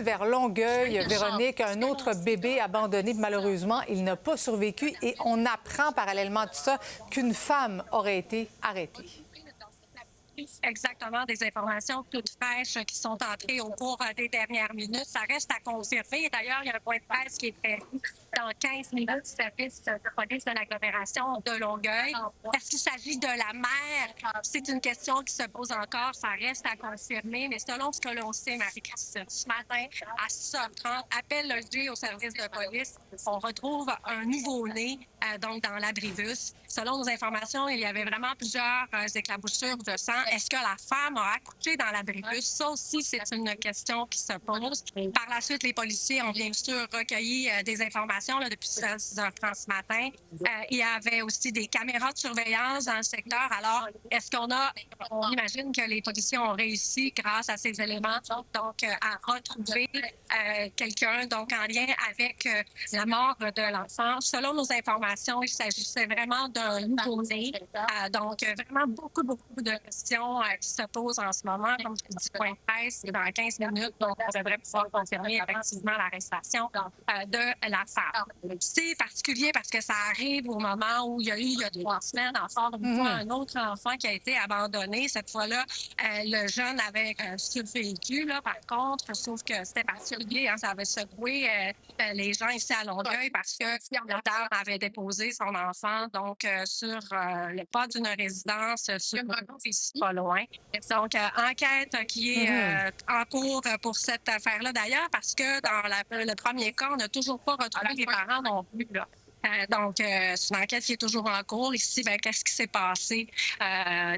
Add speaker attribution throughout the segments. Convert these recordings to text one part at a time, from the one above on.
Speaker 1: suite vers Longueuil, Véronique, un autre bébé abandonné. Malheureusement, il n'a pas survécu et on apprend parallèlement à tout ça qu'une femme aurait été arrêtée.
Speaker 2: Exactement, des informations toutes fraîches qui sont entrées au cours des dernières minutes. Ça reste à confirmer. D'ailleurs, il y a un point de presse qui est prévu dans 15 minutes du service de police de l'agglomération de Longueuil. Est-ce qu'il s'agit de la mère? C'est une question qui se pose encore. Ça reste à confirmer. Mais selon ce que l'on sait, Marie-Christine, ce matin, à 6h30, appel logé au service de police, on retrouve un nouveau-né donc dans l'abribus. Selon nos informations, il y avait vraiment plusieurs éclaboussures de sang. Est-ce que la femme a accouché dans l'abribus? Ça aussi, c'est une question qui se pose. Par la suite, les policiers ont bien sûr recueilli des informations là, depuis 6h30 ce matin. Il y avait aussi des caméras de surveillance dans le secteur. Alors, est-ce on imagine que les policiers ont réussi, grâce à ces éléments, donc à retrouver quelqu'un donc en lien avec la mort de l'enfant. Selon nos informations, il s'agissait vraiment d'un nouveau-né. Donc, vraiment beaucoup de questions qui se posent en ce moment. Comme je dis, point de presse, dans 15 minutes, donc on devrait pouvoir confirmer effectivement l'arrestation de la femme. C'est particulier parce que ça arrive au moment où il y a 3 semaines, encore une fois, un autre enfant qui a été abandonné. Cette fois-là, le jeune avait survécu, là, par contre, sauf que c'était particulier, hein, ça avait secoué les gens ici à Longueuil parce que la dame avait déposé son enfant donc sur le pas d'une résidence sur ici pas loin. Donc, enquête qui est en cours pour cette affaire-là d'ailleurs parce que dans le premier cas, on n'a toujours pas retrouvé les parents non plus, là. Donc, c'est une enquête qui est toujours en cours. Ici, qu'est-ce qui s'est passé?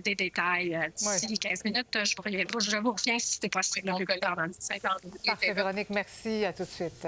Speaker 2: Des détails d'ici 15 minutes. Je vous reviens si c'est possible.
Speaker 1: Parfait, Véronique. Merci. À tout de suite.